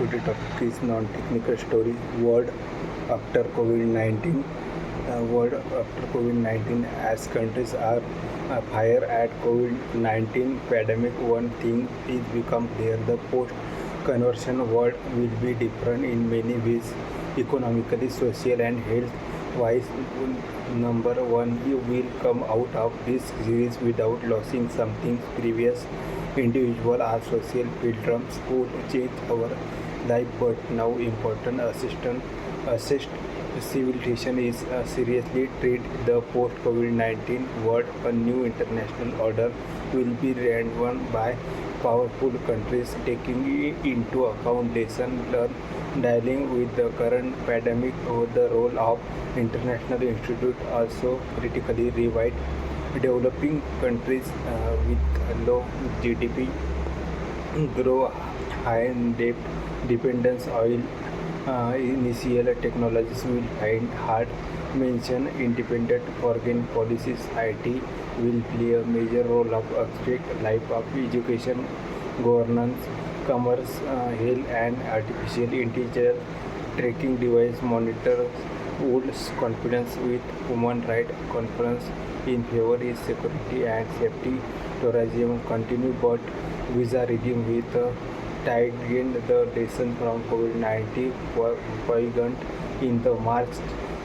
Today topic is non-technical story. World after COVID-19. World after COVID-19, as countries are fire at COVID-19 pandemic, one thing is become clear: the post-conversion world will be different in many ways, economically, social, and health-wise. Number one, you will come out of this series without losing something previous. Individual or social pilgrims could change our life, but now important assist civilization is seriously treat the post-COVID-19 world. A new international order will be run by powerful countries taking into account lesson learned dealing with the current pandemic. The role of international institute also critically reviewed. Developing countries with low GDP grow high debt dependence oil initial technologies will find hard mention independent foreign policies. IT will play a major role of aspect life of education, governance, commerce, health, and artificial intelligence. Tracking device monitors would confidence with human right conference in favor is security and safety. Tourism continue, but visa regime with tide gained the lesson from COVID-19 poignant in the March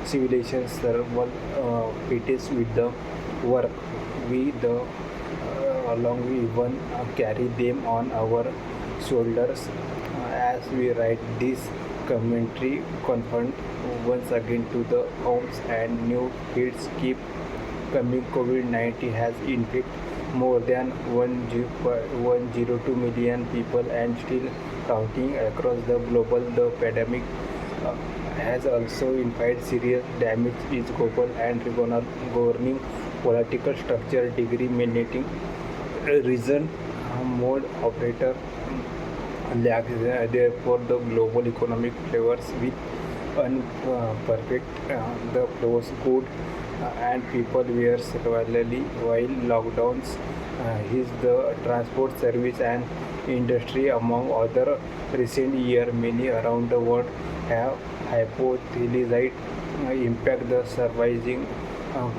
civilization survival fittest with the work. We the along we even carry them on our shoulders as we write this commentary confront once again to the homes and new hits keep coming. COVID-19 has infected more than 102 million people and still counting across the global. The pandemic has also inflicted serious damage is global and regional governing political structure degree mandating reason mode operator lacks. Therefore, the global economic flavors with unperfect the flows good and people were severely while lockdowns is the transport service and industry among other recent year. Many around the world have hypothesized impact the surviving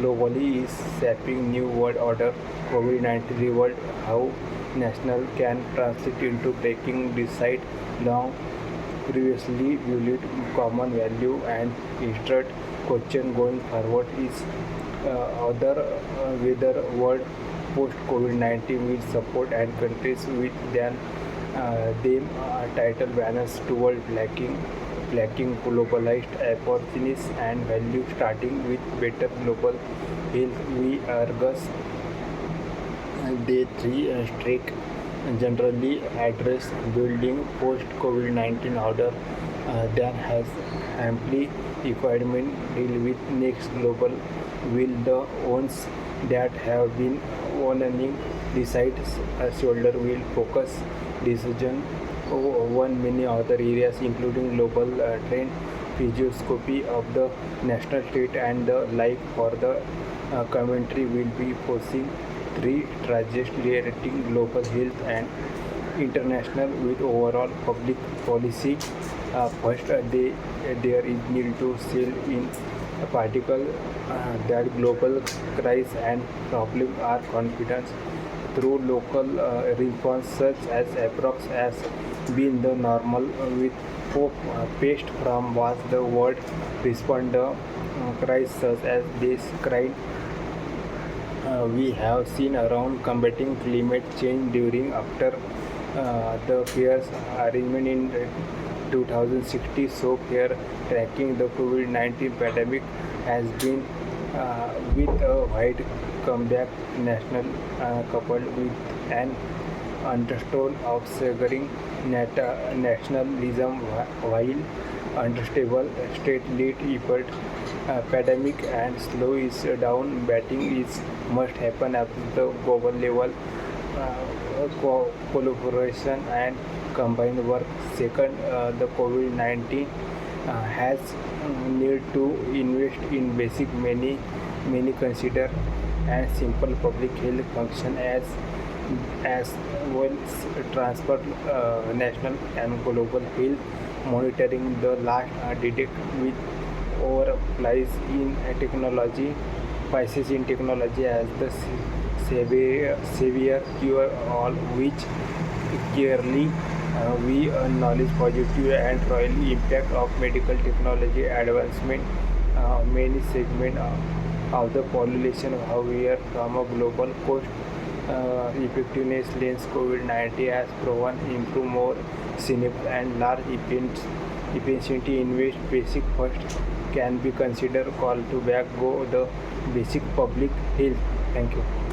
globally is shaping new world order. COVID-19 revealed how national can translate into breaking decide long previously viewed common value and instead question going forward is other whether world post COVID-19 will support and countries with than them title balance toward lacking globalized opportunities and value starting with better global health. We argue they three strict generally address building post-COVID-19 order that has amply requirement deal with next global will the ones that have been owning decides shoulder will focus decision on many other areas including global trend physioscopy of the national state and the like. For the commentary will be posing three translating global health and international with overall public policy. First, there is need to sell in a particle that global crisis and problem are confidence through local response such as approx as been the normal with hope past from was the world respond the crisis such as this crime we have seen around combating climate change during after the Paris arrangement in 2060. So here tracking the COVID-19 pandemic has been with a wide comeback national coupled with an undertone of staggering nationalism while unstable state-led effort. Pandemic and slow is down batting is must happen at the global level. Collaboration and combined work. Second, the COVID-19 has need to invest in basic many consider and simple public health function as as well as transport national and global health monitoring. The last decade with overflies in technology, prices in technology as the severe cure all, which clearly we acknowledge positive and real impact of medical technology advancement. Many segments of the population, however, from a global cost effectiveness lens, COVID-19 has proven improve more significant and large events. Efficiency invest basic first can be considered call to back go the basic public health. Thank you.